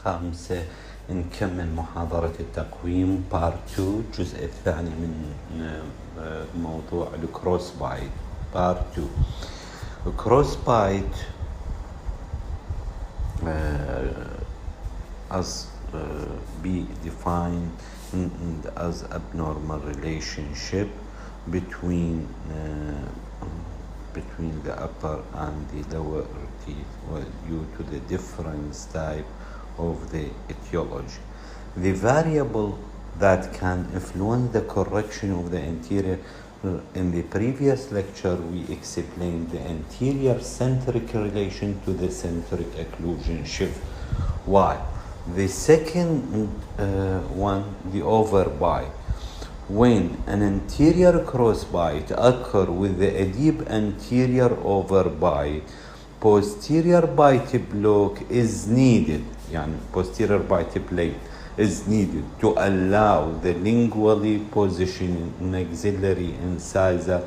5 نكمل محاضرة التقويم part2 الجزء الثاني من موضوع الكروس بايت part2. Crossbit as be defined as abnormal relationship between the upper and the lower teeth due to the different type of the etiology. The variable that can influence the correction of the anterior. In the previous lecture, we explained the anterior centric relation to the centric occlusion shift. Why? The second one, the overbite. When an anterior crossbite occurs with a deep anterior overbite, posterior bite block is needed. يعني posterior bite plate is needed to allow the lingually positioned maxillary incisor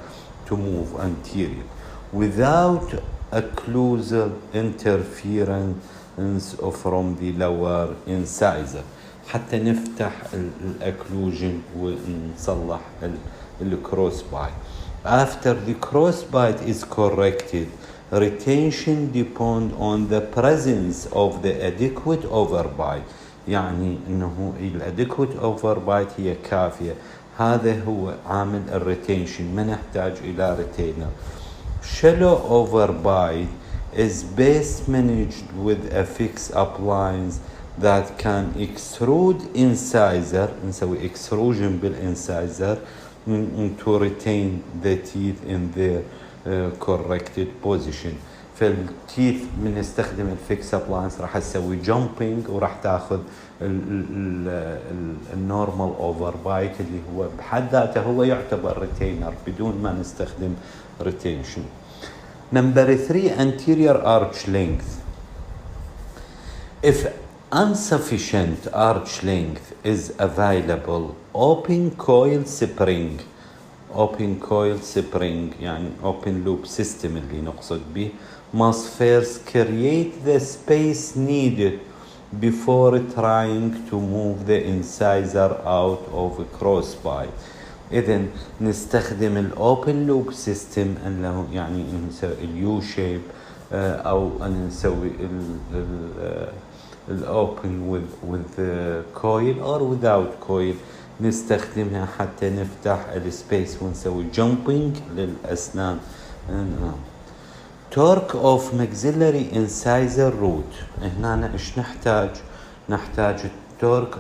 to move anterior without occlusal interference from the lower incisor حتى نفتح الاكلوجن ونصلح الكروسبايت. After the crossbite is corrected, retention depends on the presence of the adequate overbite. يعني انه الادكوت اوفربايت هي كافيه. هذا هو عامل الريتينشن، ما نحتاج الى ريتينر. shallow overbite is best managed with a fixed appliance that can extrude incisor. نسوي extrusion بالincisor to retain the teeth in their corrected position. فالتيث من نستخدم الفيكس ابلاينس راح تسوي جامبينج وراح تاخذ النورمال اوفر بايت اللي هو بحد ذاته هو يعتبر ريتينر بدون ما نستخدم ريتينشن. Number 3, anterior arch length. If insufficient arch length is available, open coil spring يعني open loop system اللي نقصد به must first create the space needed before trying to move the incisor out of a crossbite. إذن نستخدم الأوبن لوب سيستم أنه يعني نسوي اليو شيب أو أن نسوي الأوبن with coil or without coil. نستخدمها حتى نفتح السبيس ونسوي جامبينج للأسنان. torque of maxillary incisor root. هنا إيش نحتاج؟ نحتاج torque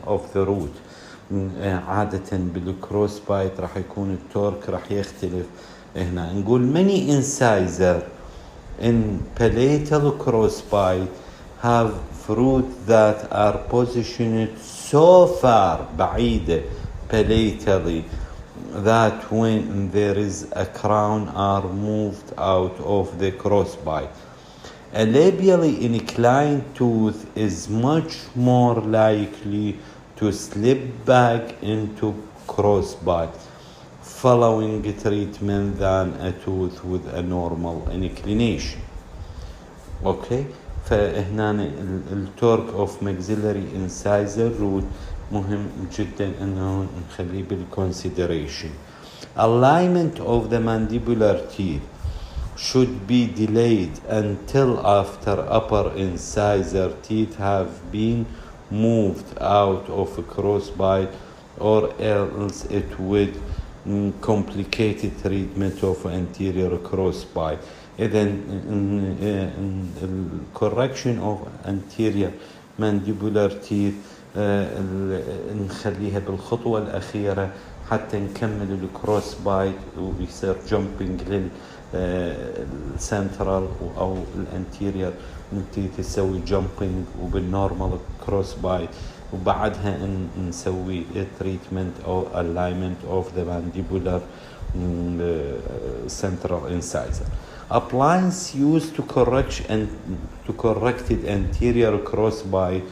of the root. عادة بالكروس بايت راح يكون التورك راح يختلف. هنا نقول many incisor in palatal crossbite have fruit that are positioned so far بعيدة palatally that when there is a crown are moved out of the crossbite. A labially inclined tooth is much more likely to slip back into crossbite following treatment than a tooth with a normal inclination. Okay. فهنا التورك اوف maxillary incisor root مهم جدا انه نخليه بالconsideration. Alignment of the mandibular teeth should be delayed until after upper incisor teeth have been moved out of a crossbite, or else it would complicate treatment of anterior crossbite. إذن correction of anterior mandibular teeth نخليها بالخطوة الأخيرة حتى نكمل الكروس بايت ويصير جامبينج للسنترال أو الانتيريور نبتدي تسوي جامبينج وبالنورمال كروس بايت وبعدها نسوي treatment أو alignment of the mandibular central incisor. Appliance used to correct anterior crossbite.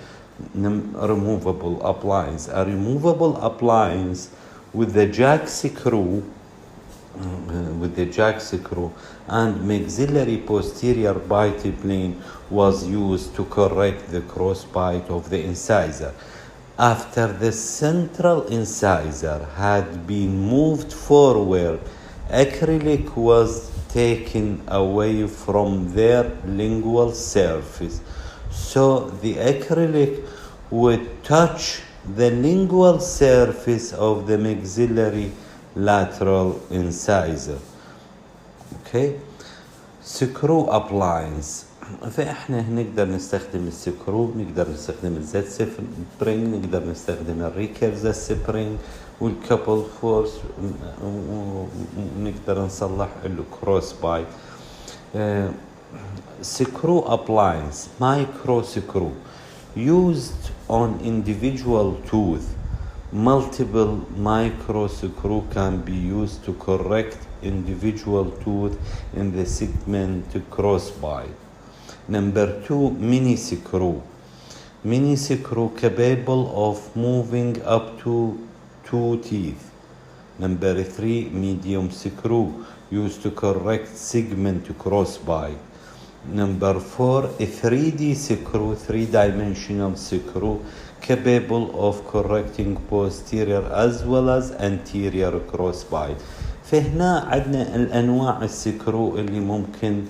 Removable appliance. A removable appliance with the jack screw with the jack screw, and maxillary posterior bite plane was used to correct the cross bite of the incisor. After the central incisor had been moved forward, acrylic was taken away from their lingual surface, so the acrylic would touch the lingual surface of the maxillary lateral incisor. Okay, screw appliance. فاحنا نقدر نستخدم السكرو، نقدر نستخدم الزد سبرينج، نقدر نستخدم الريكيرز سبرينج والكابل فورس، نقدر نصلح الكروس بايت. سكرو appliance, micro screw used on individual tooth. Multiple micro screw can be used to correct individual tooth in the segment crossbite. Number 2, mini screw. Mini screw capable of moving up to 2 teeth. Number 3, medium screw used to correct segment crossbite. Number 4, a 3D screw, 3-dimensional screw capable of correcting posterior as well as anterior crossbite. فهنا عندنا الأنواع السكرو اللي ممكن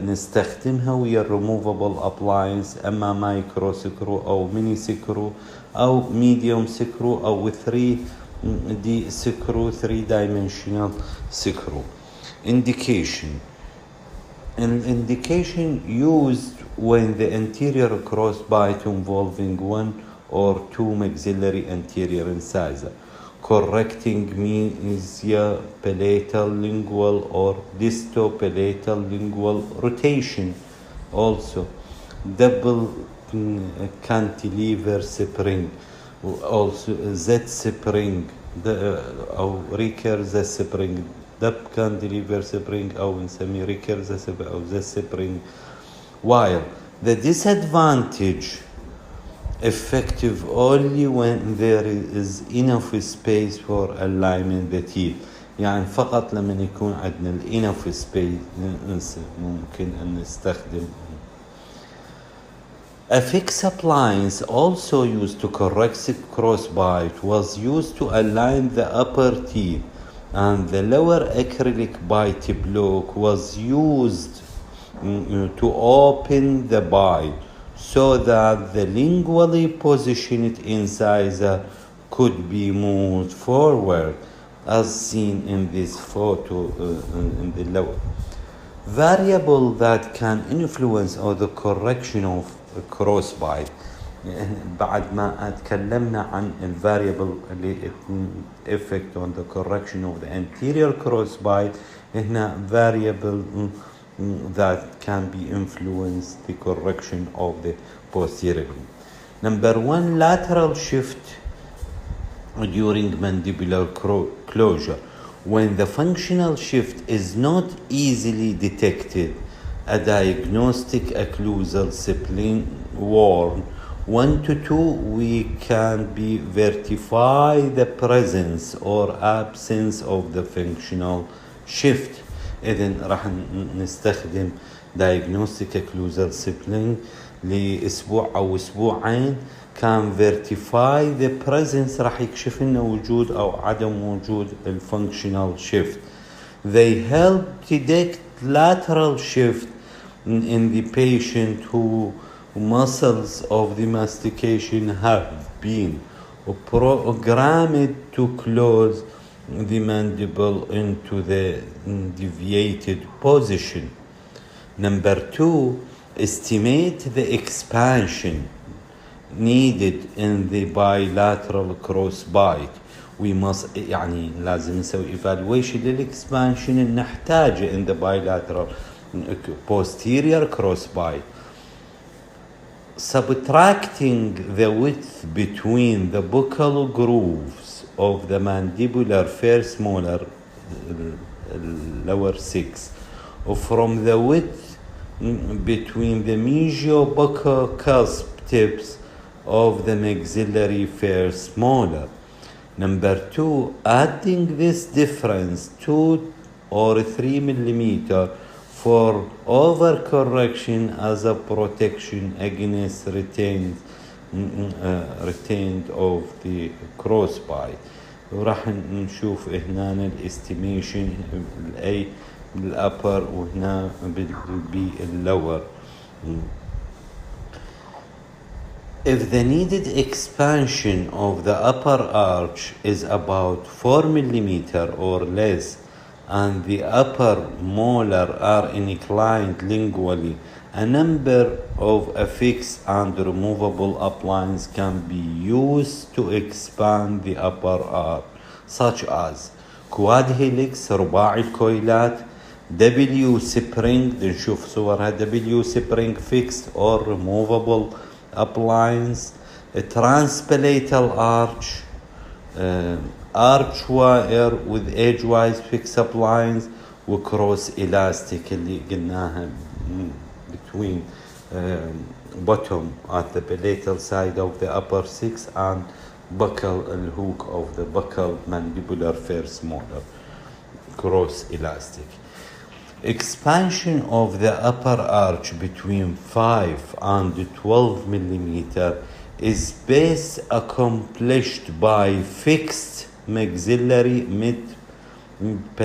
نستخدمها ويا removable appliance، أما مايكرو سكرو أو ميني سكرو أو medium سكرو أو 3D سكرو 3-dimensional سكرو. Indication. An indication used when the anterior crossbite involving 1 or 2 maxillary anterior incisor, correcting mesial palatal lingual or distopalatal lingual rotation. Also, double cantilever spring, also Z spring أو recurve spring، دب cantilever spring أو نسميه recurve أو Z spring. While the disadvantage effective only when there is enough space for aligning the teeth، يعني فقط لما يكون عندنا enough space ممكن أن نستخدم. A fixed appliance also used to correct crossbite was used to align the upper teeth, and the lower acrylic bite block was used to open the bite so that the lingually positioned incisor could be moved forward, as seen in this photo in the lower. Variable that can influence the correction of crossbite. بعد ما اتكلمنا عن الفاريبل اللي effect on the correction of the anterior crossbite، هنا variable that can be influenced the correction of the posterior. Number 1, lateral shift during mandibular closure. When the functional shift is not easily detected, a diagnostic occlusal spline worn 1 to 2 we can be verify the presence or absence of the functional shift. إذن راح نستخدم diagnostic occlusal spline لأسبوع أو أسبوعين، كان verify the presence راح يكشف لنا وجود أو عدم وجود functional shift. They help detect lateral shift in the patient who muscles of the mastication have been programmed to close the mandible into the deviated position. Number 2, estimate the expansion needed in the bilateral crossbite. We must يعني لازم نسوي evaluation للexpansion اللي نحتاجه in the bilateral posterior crossbite. Subtracting the width between the buccal grooves of the mandibular first molar lower 6 from the width between the mesial-buccal cusp tips of the maxillary first molar Number 2, adding this difference 2 or 3 millimeter for overcorrection as a protection against retained of the crossbite. وراح نشوف هنا الاستيميشن الاي بالupper وهنا بالبي اللور. If the needed expansion of the upper arch is about 4 millimeter or less and the upper molar are inclined lingually, a number of affixed and removable appliances can be used to expand the upper arch, such as quad helix رباعي الكويلات, W spring, نشوف صورها, W spring fixed or removable appliance, a transpalatal arch, arch wire with edgewise fixed appliance, وكروس elastic اللي قلناها between bottom at the palatal side of the upper six and buccal الhook of the buccal mandibular first molar, cross elastic. Expansion of the upper arch between 5 and 12 millimeter is best accomplished by fixed maxillary mid-palatal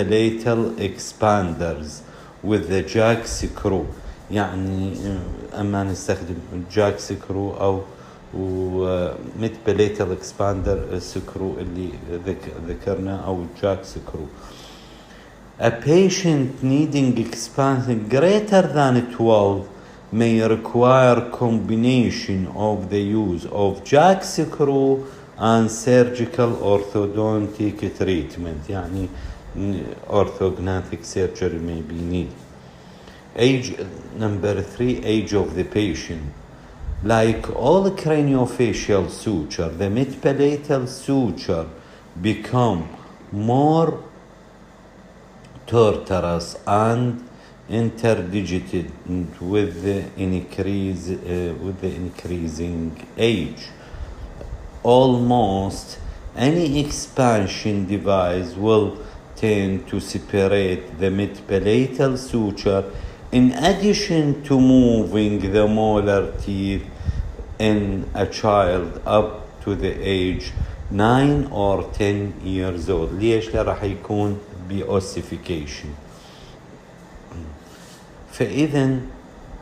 expanders with the jack screw. يعني اما نستخدم jack screw او mid-palatal expander screw اللي ذكرنا او jack screw. A patient needing expansion greater than 12 may require combination of the use of jack screw and surgical orthodontic treatment. يعني orthodontic surgery may be needed. Age, number 3, age of the patient. Like all craniofacial suture, the mid-palatal suture become more tortuous and interdigited with the increasing age. Almost any expansion device will tend to separate the mid-palatal suture in addition to moving the molar teeth in a child up to the age 9 or 10 years old. ليش؟ لا راح يكون بossification. فإذن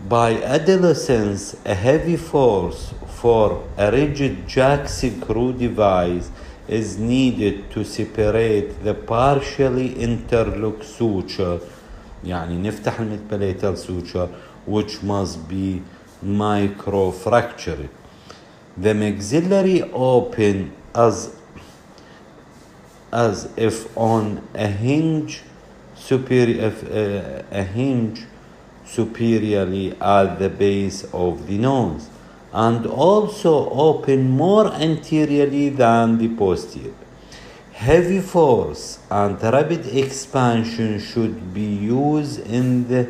by adolescence a heavy force for a rigid jack screw device is needed to separate the partially interlocked suture. يعني نفتح الميد-palatal suture which must be microfractured. The maxillary open as if on a hinge superiorly at the base of the nose, and also open more anteriorly than the posterior. Heavy force and rapid expansion should be used in the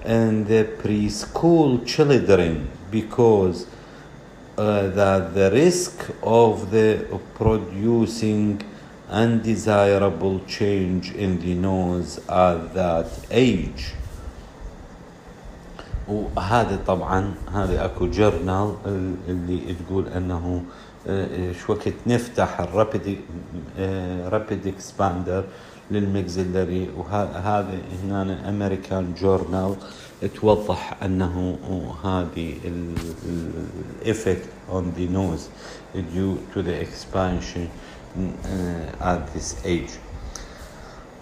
preschool children because that the risk of the producing undesirable change in the nose at that age. وهذا طبعا هذا اكو جورنال اللي تقول انه شو وقت نفتح الرابيد اكسباندر للمكسلري، وهذا هنا امريكان جورنال توضح انه هذه الافكت on the nose due to the expansion at this age.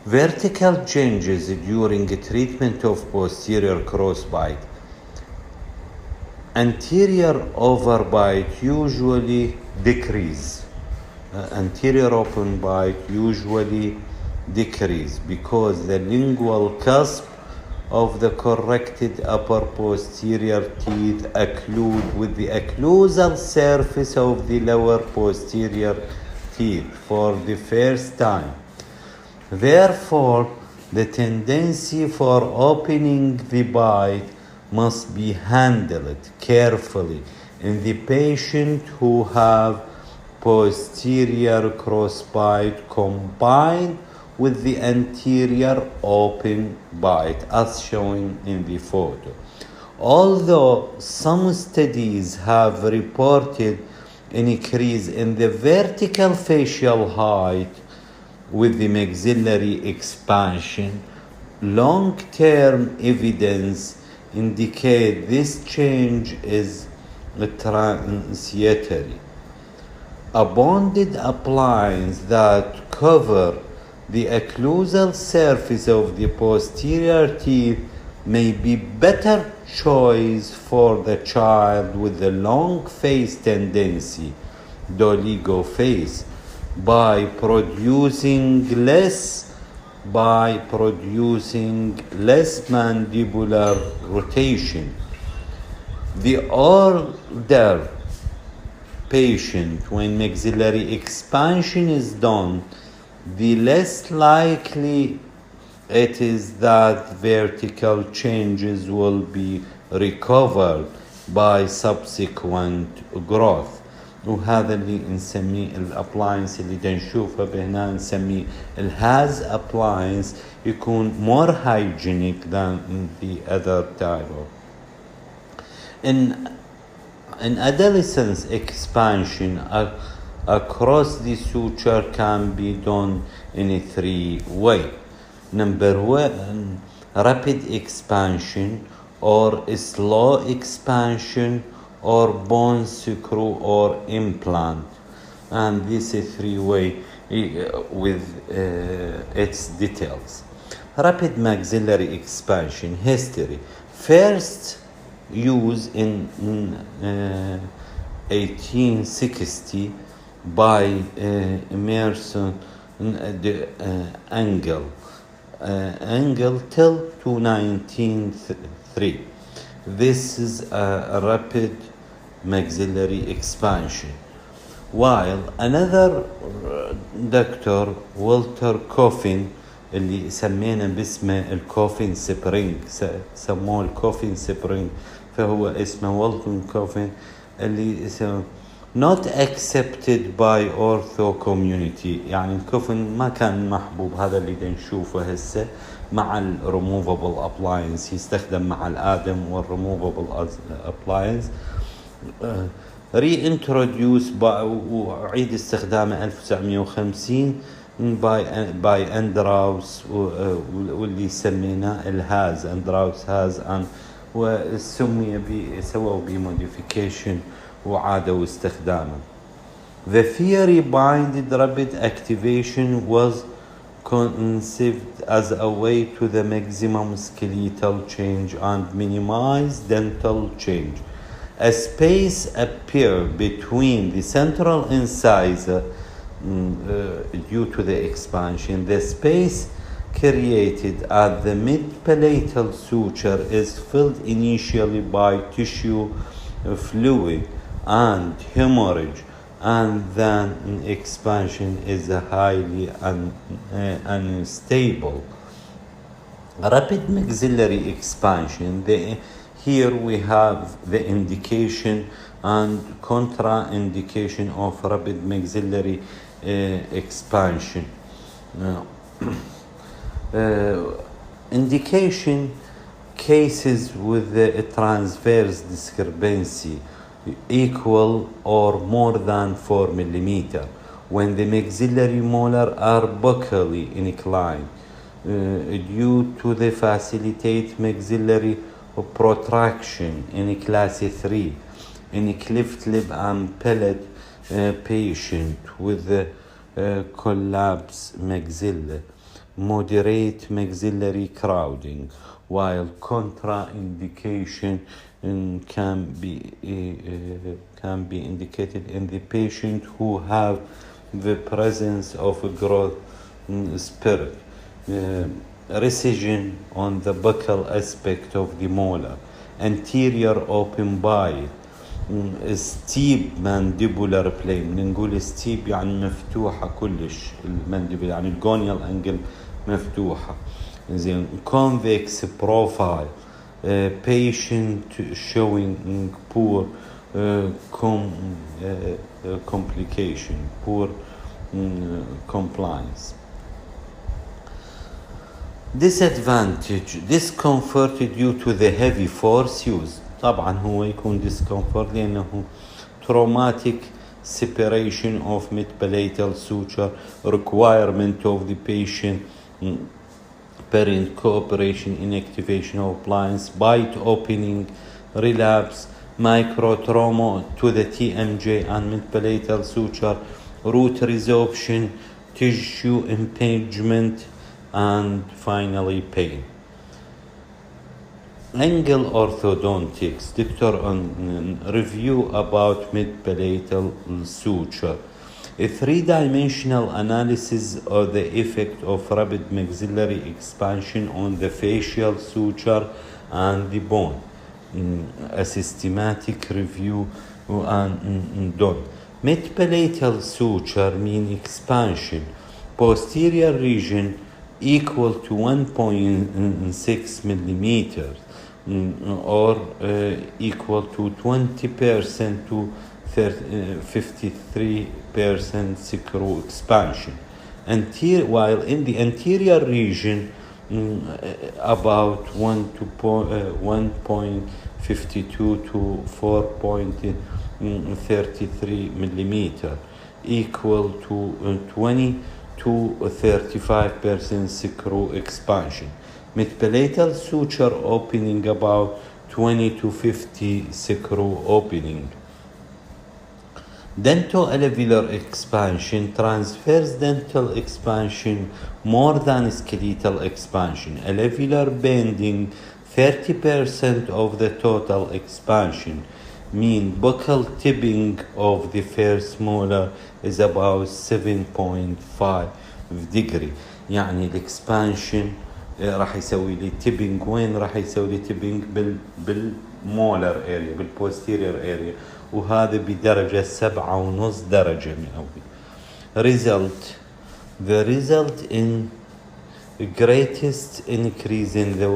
Vertical changes during treatment of posterior crossbite. Anterior overbite usually decrease. Anterior open bite usually decrease because the lingual cusp of the corrected upper posterior teeth occlude with the occlusal surface of the lower posterior teeth for the first time. Therefore, the tendency for opening the bite must be handled carefully in the patient who have posterior crossbite combined with the anterior open bite as shown in the photo. Although some studies have reported an increase in the vertical facial height with the maxillary expansion, long-term evidence indicate this change is transitory. A bonded appliance that cover the occlusal surface of the posterior teeth may be better choice for the child with the long face tendency, doligo face, by producing less mandibular rotation. The older patient, when maxillary expansion is done, the less likely it is that vertical changes will be recovered by subsequent growth. وهذا اللي نسميه الابلاينس اللي نشوفه بهنا نسميه الهاز appliance يكون more hygienic than the other type of. In adolescence, expansion across the suture can be done in a three way. Number one, rapid expansion or slow expansion or bone screw or implant, and this is three-way with its details. Rapid maxillary expansion history. First used in 1860 by Emerson Angle till 1903. This is a rapid maxillary expansion. While another doctor Walter Coffin اللي سمينا باسمه الكوفين سبرينج سموه الكوفين سبرينج فهو اسمه والتون كوفين اللي اسمه not accepted by ortho community. يعني الكوفين ما كان محبوب. هذا اللي نشوفه هسه مع ال removable appliance يستخدم مع الآدم وال removable appliance reintroduced وعيد استخدامه 1950 by أندراوس واللي سميناه الهاز أندراوس هاز وسمي سووا بموديفيكيشن وعادوا استخدامه. The theory behind rapid activation was conceived as a way to the maximum skeletal change and minimize dental change. A space appeared between the central incisor due to the expansion. The space created at the mid-palatal suture is filled initially by tissue fluid and hemorrhage, and then expansion is highly unstable. Rapid maxillary expansion. Here we have the indication and contraindication of rapid maxillary expansion. Indication cases with the transverse discrepancy equal or more than 4 millimeter when the maxillary molar are buccally inclined due to the facilitate maxillary protraction in class 3 in cleft lip and palate patient with the collapse maxilla, moderate maxillary crowding, while contraindication can be indicated in the patient who have the presence of a growth spurt, recession on the buccal aspect of the molar, anterior open bite, steep mandibular plane. نقول steep يعني مفتوحة كلش المندبل يعني الجونيال انجل مفتوحة. زين convex profile, patient showing poor complication, poor compliance. Disadvantage: discomfort due to the heavy force used. طبعا هو يكون discomfort لأنه traumatic separation of mid-palatal suture, requirement of the patient parent cooperation in activation of appliance, bite opening, relapse, microtrauma to the TMJ and mid-palatal suture, root resorption, tissue impingement, and finally pain. Angle orthodontics. Doctor, on review about mid-palatal suture. A three-dimensional analysis of the effect of rapid maxillary expansion on the facial suture and the bone. A systematic review and done. Mid-palatal suture mean expansion. Posterior region equal to 1.6 millimeters or equal to 20% to 53% screw expansion. While in the anterior region about 1.52 to 4.33 millimeter, equal to 20 to 35% screw expansion. Mid-palatal suture opening about 20 to 50 screw opening. Dental-alveolar expansion, transverse dental expansion more than skeletal expansion. Alveolar bending 30% of the total expansion. Mean buccal tipping of the first molar is about 7.5 degree. يعني الاكسبانشن راح يسوي لي تيبنج. وين راح يسوي لي تيبنج؟ بالمولر اريا، بالبوستيريور اريا، وهذا بدرجة 7.5 درجة مئوية. The result in greatest increase in the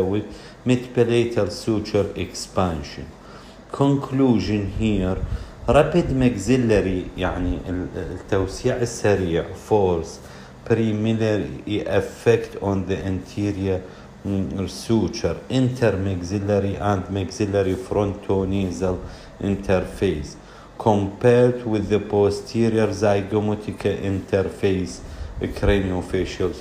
width, mid-palatal suture expansion. Conclusion here: rapid maxillary يعني التوسيع السريع force primarily effect on the anterior suture, intermaxillary and maxillary frontonasal interface compared with the posterior zygomatic interface craniofacial.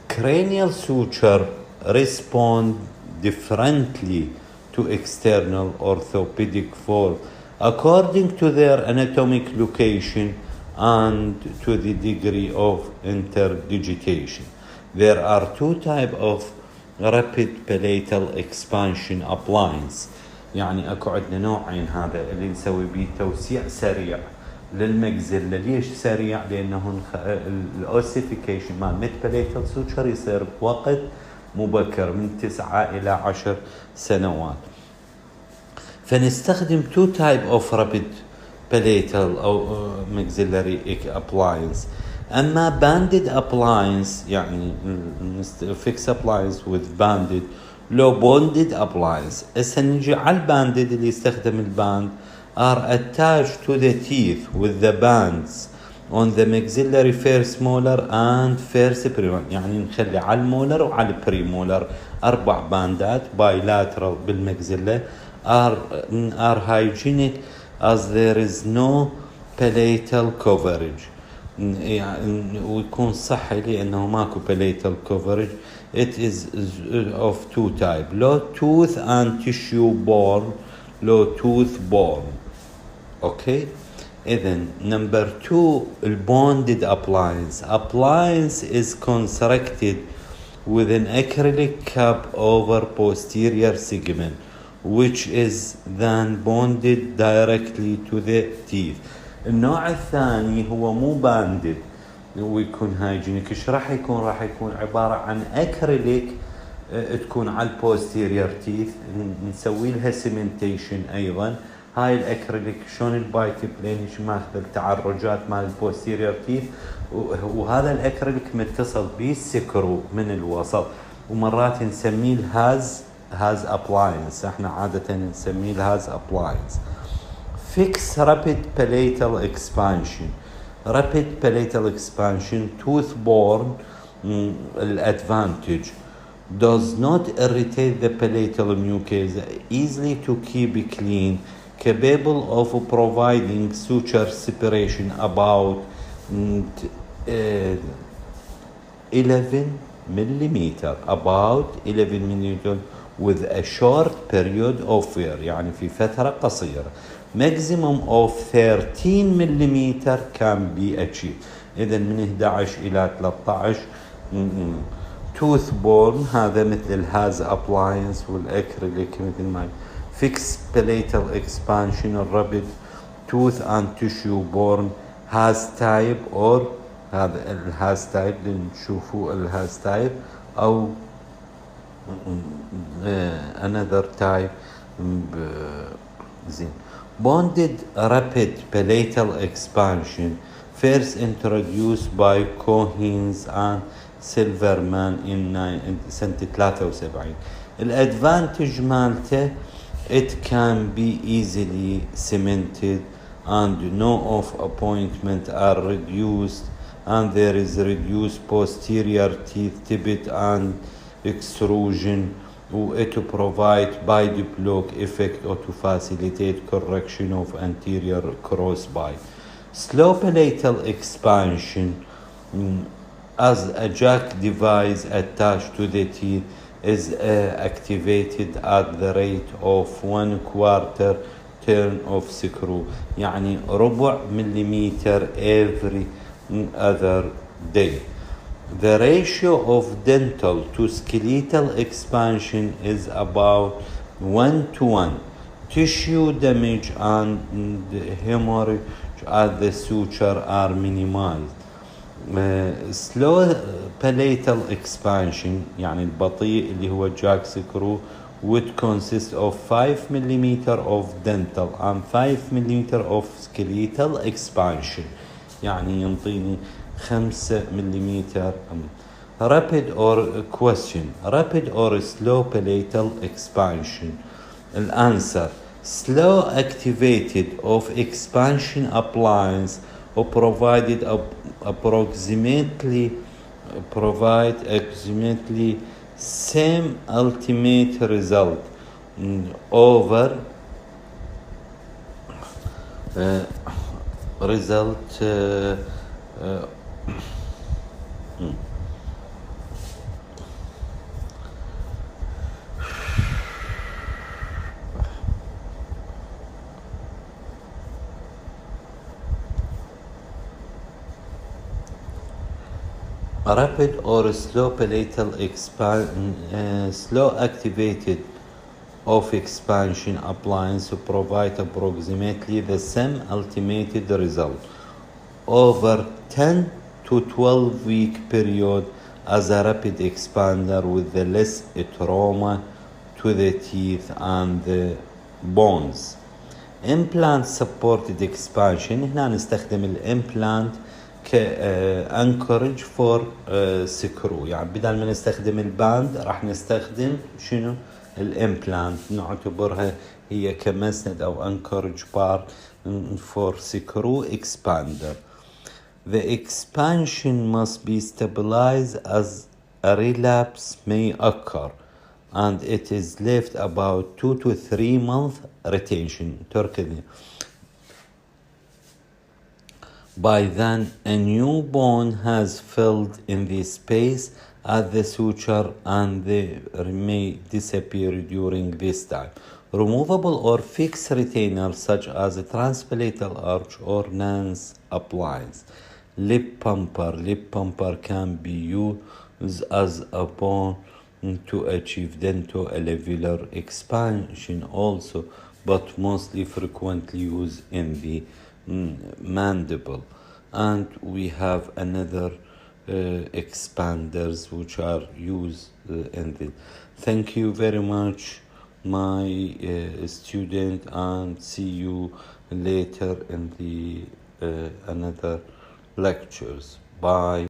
Cranial suture respond differently to external orthopedic force according to their anatomic location and to the degree of interdigitation. There are two types of rapid palatal expansion appliance. يعني اكو عندنا نوعين، هذا اللي نسوي به توسيع سريع للمجزلة. ليش سريع؟ لانه الاوسيفيكيشن مال ميد بليتال سوتشر يصير بوقت مبكر من 9 الى 10 سنوات. فنستخدم two type of rapid palatal او maxillary appliance. اما banded appliance يعني fixed appliance with banded لو bonded appliance. هسه نجي على الباندد اللي يستخدم الباند are attached to the teeth with the bands on the maxillary first molar and first premolar. يعني نخلي على المولر وعلى البريمولر 4 باندات bilateral بالمكزلة are hygienic as there is no palatal coverage. يعني ويكون صحي لأنه ماكو palatal coverage. It is of two type: low tooth and tissue borne, low tooth borne. Okay. Then number 2, bonded appliance. Appliance is constructed with an acrylic cap over posterior segment, which is then bonded directly to the teeth. النوع الثاني هو مو باندد ويكون هايجينيك. ايش راح يكون؟ راح يكون عبارة عن اكريليك تكون على البوستيريور تيث، نسوي لها سيمنتيشن ايضا. هاي الاكريليك شلون البايت بلين ماخذ التعرجات مال البوستيريور تيث، وهذا الاكريليك متصل به سكرو من الوسط، ومرات نسميه الهاز has appliance. احنا عادة نسميه has appliance. Fix rapid palatal expansion. Rapid palatal expansion, tooth-borne advantage. Does not irritate the palatal mucosa, easily to keep clean, capable of providing suture separation about 11 millimeter, about 11 millimeter with a short period of wear, يعني في فترة قصيرة. Maximum of 13 millimeter can be achieved. إذا من 11 إلى 13. Tooth borne هذا مثل الهاز appliance والأكريليك مثل ما. Fix palatal expansion الرابد. Tooth and tissue borne has type or هذا الهاز تايب اللي نشوفوه الهاز تايب أو another type. زين. Bonded rapid palatal expansion first introduced by Cohens and Silverman in سنة 73. الادفانتج مالته it can be easily cemented and no off appointment are reduced and there is reduced posterior teeth tippet and extrusion to provide bite block effect or to facilitate correction of anterior crossbite. Slow palatal expansion as a jack device attached to the teeth is activated at the rate of 1/4 turn of screw, يعني ربع مليمتر every other day. The ratio of dental to skeletal expansion is about 1:1. Tissue damage and hemorrhage at the suture are minimized. Slow palatal expansion يعني البطيء اللي هو jack screw would consist of 5 mm of dental and 5 mm of skeletal expansion, يعني ينطيني 5 ملم. Rapid or question, rapid or slow palatal expansion. الأنسر slow activated of expansion appliance or provided approximately same ultimate result over result rapid or slow palatal slow activated of expansion appliance to provide approximately the same ultimate result over 10 to 12 week period as a rapid expander with the less trauma to the teeth and the bones. Implant supported expansion, هنا نستخدم الامبلانت كانكورج فور سكرو، يعني بدل ما نستخدم الباند راح نستخدم شنو الامبلانت، نعتبرها هي كمسند او انكورج بار فور سكرو expander. The expansion must be stabilized as a relapse may occur and it is left about 2 to 3 month retention. Turkey. By then, a new bone has filled in the space at the suture and they may disappear during this time. Removable or fixed retainers such as a transpalatal arch or Nance appliance. Lip pumper can be used as a bone to achieve dentoalveolar expansion also, but mostly frequently used in the mandible. And we have another expanders which are used in the. Thank you very much, my student, and see you later in the another lectures. Bye.